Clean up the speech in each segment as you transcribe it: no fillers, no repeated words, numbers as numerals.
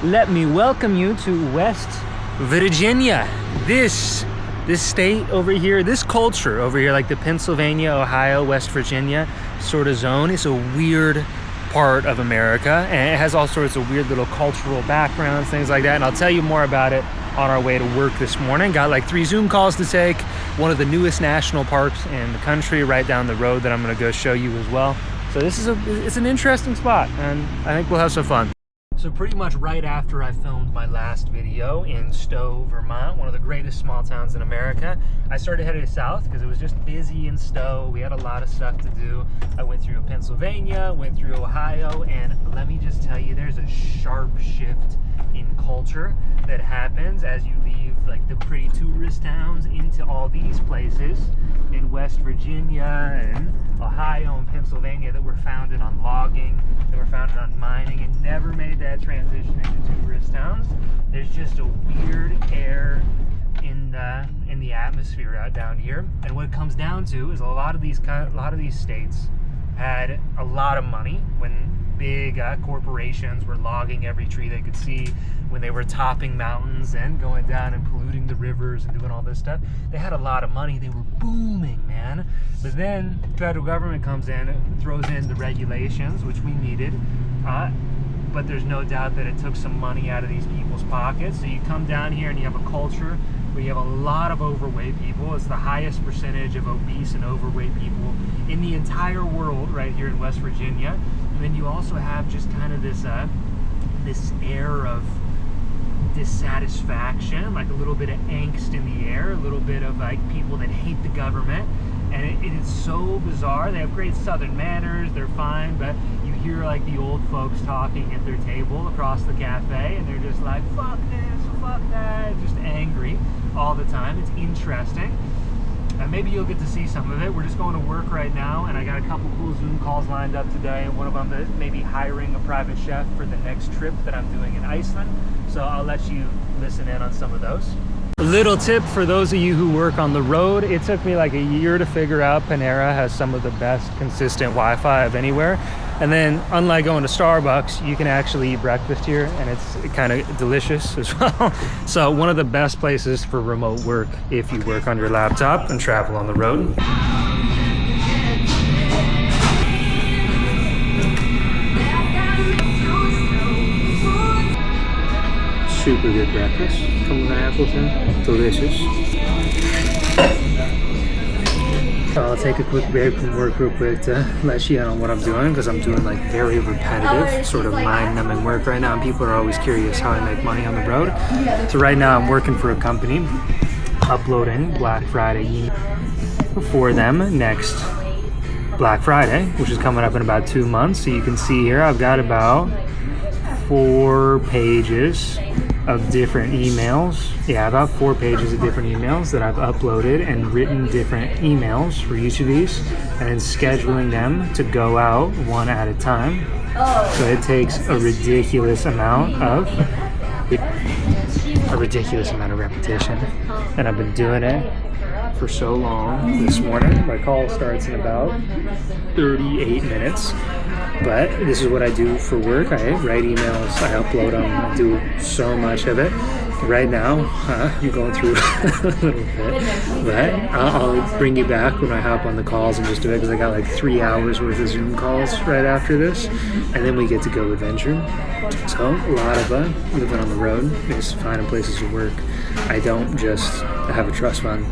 Let me welcome you to West Virginia. This state over here, this culture over here, like the Pennsylvania, Ohio, West Virginia sort of zone, is a weird part of America, and it has all sorts of weird little cultural backgrounds, things like that, and I'll tell you more about it on our way to work this morning. Got like 3 Zoom calls to take, one of the newest national parks in the country right down the road that I'm going to go show you as well. So this is it's an interesting spot, and I think we'll have some fun. So pretty much right after I filmed my last video in Stowe, Vermont, one of the greatest small towns in America, I started heading south because it was just busy in Stowe. We had a lot of stuff to do. I went through Pennsylvania, went through Ohio, and let me just tell you, there's a sharp shift in culture that happens as you leave like the pretty tourist towns into all these places in West Virginia and Ohio and Pennsylvania that were founded on logging, that were founded on mining, and never made that transition into tourist towns. There's just a weird air in the atmosphere out down here, and what it comes down to is a lot of these states had a lot of money when big corporations were logging every tree they could see, when they were topping mountains and going down and polluting the rivers and doing all this stuff. They had a lot of money. They were booming, man. But then the federal government comes in, throws in the regulations, which we needed. But there's no doubt that it took some money out of these people's pockets. So you come down here and you have a culture where you have a lot of overweight people. It's the highest percentage of obese and overweight people in the entire world right here in West Virginia. And then you also have just kind of this air of dissatisfaction, like a little bit of angst in the air, a little bit of like people that hate the government. And it is so bizarre. They have great southern manners, they're fine, but you hear like the old folks talking at their table across the cafe, and they're just like, fuck this, fuck that, just angry all the time. It's interesting. Maybe you'll get to see some of it. We're just going to work right now, and I got a couple cool Zoom calls lined up today. One of them is maybe hiring a private chef for the next trip that I'm doing in Iceland. So I'll let you listen in on some of those. A little tip for those of you who work on the road: it took me like a year to figure out Panera has some of the best consistent Wi-Fi of anywhere. And then, unlike going to Starbucks, you can actually eat breakfast here, and it's kind of delicious as well. So one of the best places for remote work if you work on your laptop and travel on the road. Super good breakfast. Come with an Appleton. Delicious. I'll take a quick break from work real quick to let you in on what I'm doing, because I'm doing like very repetitive, sort of mind-numbing work right now, and people are always curious how I make money on the road. So right now I'm working for a company, uploading Black Friday email for them next Black Friday, which is coming up in about 2 months. So you can see here I've got about 4 pages of different emails. Yeah, about 4 pages of different emails that I've uploaded and written different emails for each of these, and then scheduling them to go out one at a time. So it takes a ridiculous amount of repetition, and I've been doing it for so long. This morning my call starts in about 38 minutes. But this is what I do for work. I write emails, I upload them, I do so much of it. Right now, I'm going through a little bit, but I'll bring you back when I hop on the calls and just do it, because I got like 3 hours worth of Zoom calls right after this, and then we get to go adventure. So a lot of living on the road is finding places to work. I don't just have a trust fund,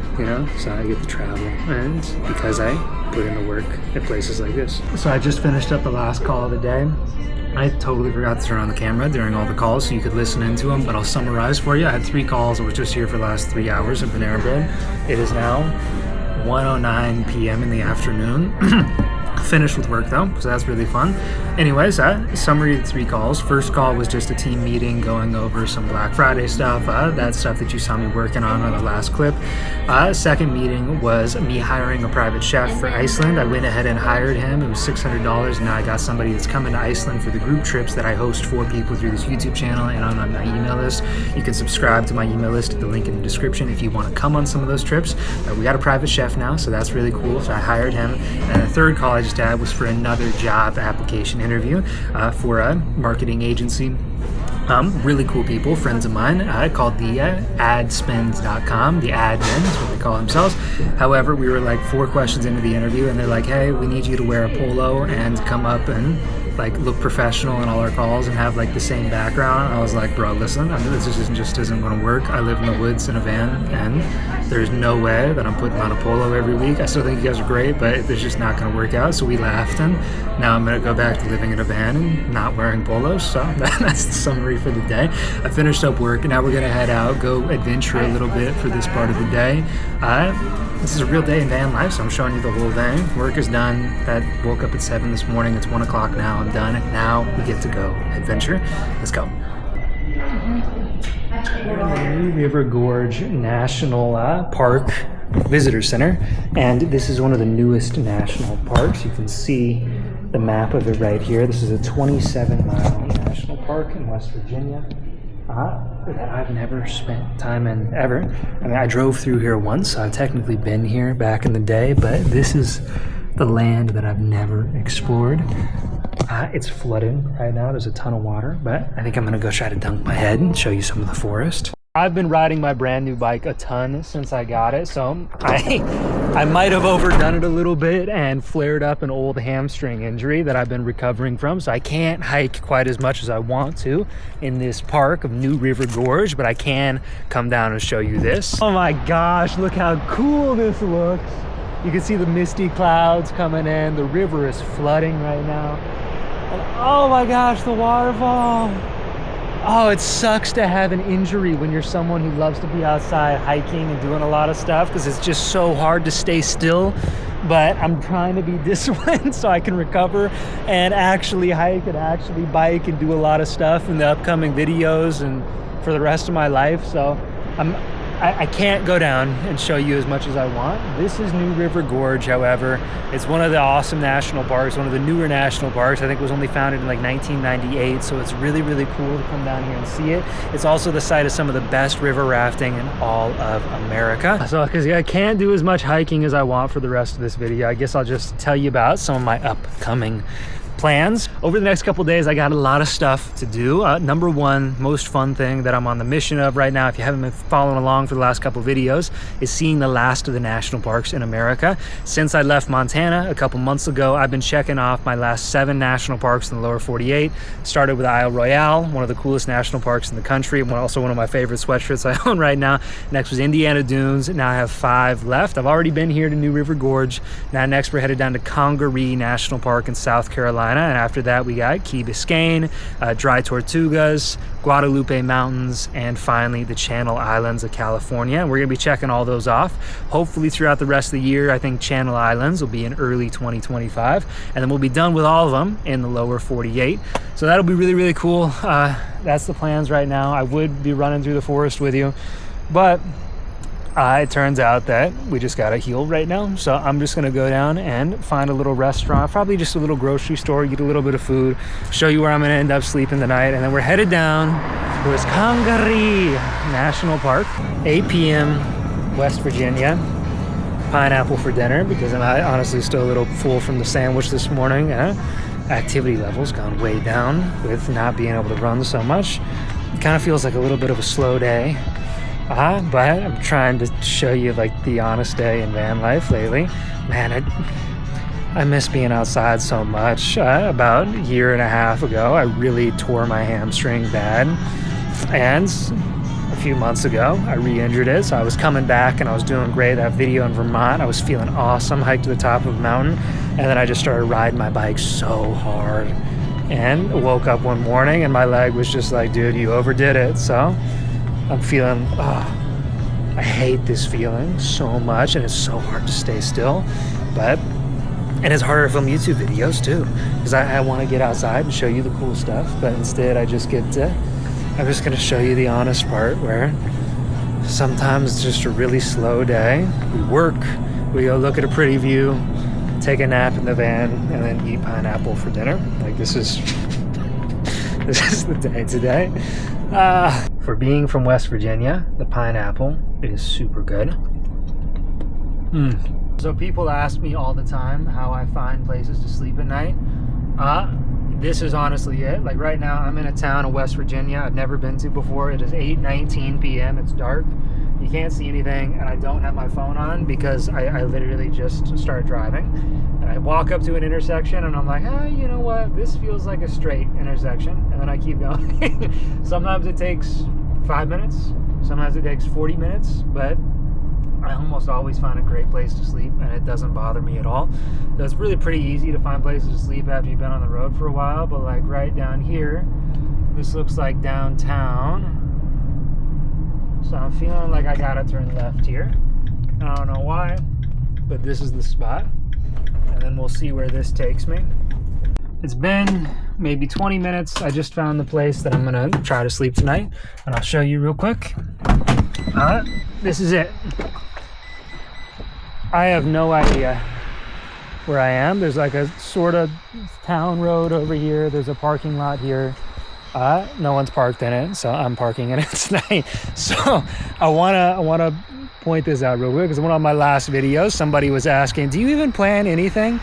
so I get to travel, and because I put in the work at places like this. So I just finished up the last call of the day. I totally forgot to turn on the camera during all the calls so you could listen into them, but I'll summarize for you. I had 3 calls. I was just here for the last 3 hours at Panera Bread. It is now 1:09 p.m. in the afternoon. Finished with work though, so that's really fun. Anyways, summary of the 3 calls. First call was just a team meeting going over some Black Friday stuff, that stuff that you saw me working on the last clip. Second meeting was me hiring a private chef for Iceland. I went ahead and hired him. It was $600, and now I got somebody that's coming to Iceland for the group trips that I host for people through this YouTube channel and on my email list. You can subscribe to my email list at the link in the description if you want to come on some of those trips. We got a private chef now, so that's really cool. So I hired him. And the third call I just had was for another job application interview for a marketing agency Really cool people, friends of mine, called the adspins.com, the admins, what they call themselves. However, we were like 4 questions into the interview and they're like, hey, we need you to wear a polo and come up and like look professional in all our calls and have like the same background. I was like, bro, listen, this just isn't going to work. I live in the woods in a van and there's no way that I'm putting on a polo every week. I still think you guys are great, but it's just not going to work out. So we laughed, and now I'm going to go back to living in a van and not wearing polos. So that's the summary for the day. I finished up work and now we're going to head out, go adventure a little bit for this part of the day. This is a real day in van life, so I'm showing you the whole thing. Work is done. Woke up at 7 this morning. It's 1 o'clock now. I'm done. Now we get to go adventure. Let's go. New River Gorge National Park Visitor Center, and this is one of the newest national parks. You can see the map of it right here. This is a 27-mile national park in West Virginia. That I've never spent time in ever. I mean, I drove through here once. I've technically been here back in the day, but this is the land that I've never explored. It's flooding right now. There's a ton of water, but I think I'm gonna go try to dunk my head and show you some of the forest. I've been riding my brand new bike a ton since I got it, so I might have overdone it a little bit and flared up an old hamstring injury that I've been recovering from, so I can't hike quite as much as I want to in this park of New River Gorge, but I can come down and show you this. Oh my gosh, look how cool this looks. You can see the misty clouds coming in. The river is flooding right now. And oh my gosh, the waterfall. Oh, it sucks to have an injury when you're someone who loves to be outside hiking and doing a lot of stuff, because it's just so hard to stay still. But I'm trying to be disciplined so I can recover and actually hike and actually bike and do a lot of stuff in the upcoming videos and for the rest of my life. So I can't go down and show you as much as I want. This is New River Gorge, however. It's one of the awesome national parks, one of the newer national parks. I think it was only founded in like 1998, so it's really, really cool to come down here and see it. It's also the site of some of the best river rafting in all of America. So, because I can't do as much hiking as I want for the rest of this video, I guess I'll just tell you about some of my upcoming plans. Over the next couple days, I got a lot of stuff to do. Number one, most fun thing that I'm on the mission of right now, if you haven't been following along for the last couple videos, is seeing the last of the national parks in America. Since I left Montana a couple months ago, I've been checking off my last 7 national parks in the lower 48. Started with Isle Royale, one of the coolest national parks in the country, and also one of my favorite sweatshirts I own right now. Next was Indiana Dunes. Now I have 5 left. I've already been here to New River Gorge. Now next we're headed down to Congaree National Park in South Carolina. And after that, we got Key Biscayne, Dry Tortugas, Guadalupe Mountains, and finally the Channel Islands of California. And we're going to be checking all those off. Hopefully throughout the rest of the year, I think Channel Islands will be in early 2025. And then we'll be done with all of them in the lower 48. So that'll be really, really cool. That's the plans right now. I would be running through the forest with you, but it turns out that we just got to heal right now. So I'm just going to go down and find a little restaurant, probably just a little grocery store, get a little bit of food, show you where I'm going to end up sleeping tonight. And then we're headed down towards Congaree National Park, 8 p.m. West Virginia. Pineapple for dinner because I'm honestly still a little full from the sandwich this morning. Activity level's gone way down with not being able to run so much. It kind of feels like a little bit of a slow day. But I'm trying to show you like the honest day in van life lately. Man, I miss being outside so much. About a year and a half ago, I really tore my hamstring bad. And a few months ago, I re-injured it. So I was coming back and I was doing great. That video in Vermont, I was feeling awesome, hiked to the top of a mountain. And then I just started riding my bike so hard. And woke up one morning and my leg was just like, dude, you overdid it. So I'm feeling, I hate this feeling so much, and it's so hard to stay still, and it's harder to film YouTube videos too, because I want to get outside and show you the cool stuff, but instead I'm just going to show you the honest part where sometimes it's just a really slow day. We work, we go look at a pretty view, take a nap in the van, and then eat pineapple for dinner. Like this is the day today. For being from West Virginia, the pineapple is super good. So people ask me all the time how I find places to sleep at night. this is honestly it. Like right now, I'm in a town in West Virginia I've never been to before. It is 8:19 p.m. It's dark. You can't see anything, and I don't have my phone on because I literally just started driving. And I walk up to an intersection, and I'm like, hey, you know what? This feels like a straight intersection. And then I keep going. Sometimes it takes 5 minutes. Sometimes it takes 40 minutes. But I almost always find a great place to sleep, and it doesn't bother me at all. So it's really pretty easy to find places to sleep after you've been on the road for a while. But like right down here, this looks like downtown. So I'm feeling like I gotta turn left here. I don't know why, but this is the spot. And then we'll see where this takes me. It's been maybe 20 minutes. I just found the place that I'm gonna try to sleep tonight, and I'll show you real quick. This is it. I have no idea where I am. There's like a sort of town road over here. There's a parking lot here. No one's parked in it, so I'm parking in it tonight. So I wanna point this out real quick, because one of my last videos, somebody was asking, do you even plan anything?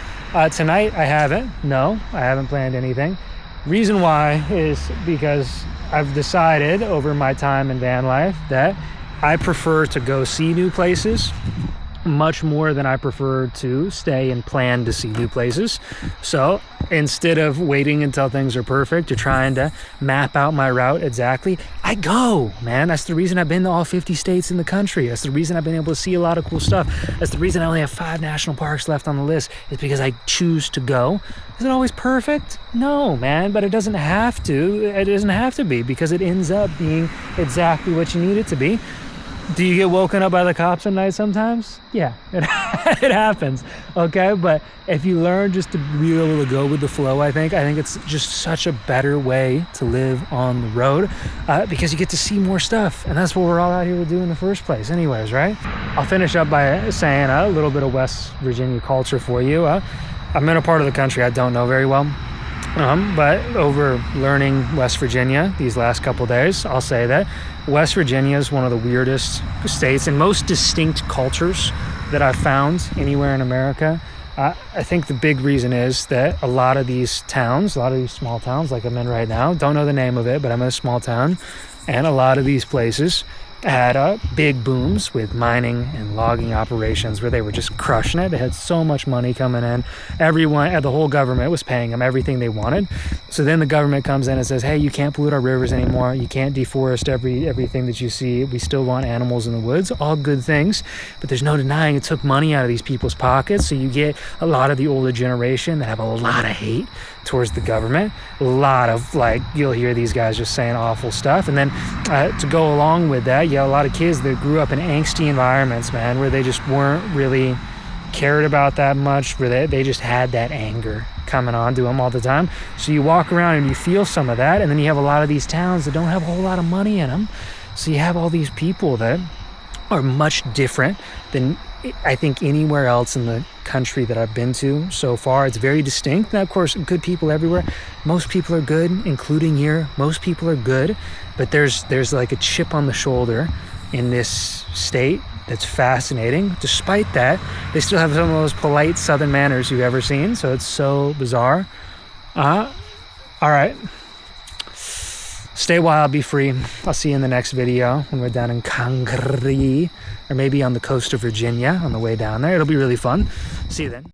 Tonight, I haven't. No, I haven't planned anything. Reason why is because I've decided over my time in van life that I prefer to go see new places much more than I prefer to stay and plan to see new places. So instead of waiting until things are perfect or trying to map out my route exactly, I go, man. That's the reason I've been to all 50 states in the country. That's the reason I've been able to see a lot of cool stuff. That's the reason I only have 5 national parks left on the list. It's because I choose to go. Is it always perfect? No, man, but it doesn't have to. It doesn't have to be, because it ends up being exactly what you need it to be. Do you get woken up by the cops at night sometimes? Yeah, it happens, okay? But if you learn just to be able to go with the flow, I think it's just such a better way to live on the road, because you get to see more stuff, and that's what we're all out here to do in the first place anyways, right? I'll finish up by saying a little bit of West Virginia culture for you. I'm in a part of the country I don't know very well. But over learning West Virginia these last couple days, I'll say that West Virginia is one of the weirdest states and most distinct cultures that I've found anywhere in America. I think the big reason is that a lot of these towns, a lot of these small towns like I'm in right now, don't know the name of it, but I'm in a small town, and a lot of these places had big booms with mining and logging operations where they were just crushing it. They had so much money coming in. Everyone, the whole government was paying them everything they wanted. So then the government comes in and says, hey, you can't pollute our rivers anymore. You can't deforest everything that you see. We still want animals in the woods. All good things. But there's no denying it took money out of these people's pockets. So you get a lot of the older generation that have a lot of hate towards the government. A lot of, like, you'll hear these guys just saying awful stuff. And then to go along with that, you have a lot of kids that grew up in angsty environments, man, where they just weren't really cared about that much, where they just had that anger coming on to them all the time. So you walk around and you feel some of that, and then you have a lot of these towns that don't have a whole lot of money in them. So you have all these people that are much different than I think anywhere else in the country that I've been to so far. It's very distinct. And of course, good people everywhere. Most people are good, including here. Most people are good, but there's like a chip on the shoulder in this state that's fascinating. Despite that, they still have some of those polite Southern manners you've ever seen. So it's so bizarre. All right. Stay wild, be free. I'll see you in the next video when we're down in Congaree, or maybe on the coast of Virginia on the way down there. It'll be really fun. See you then.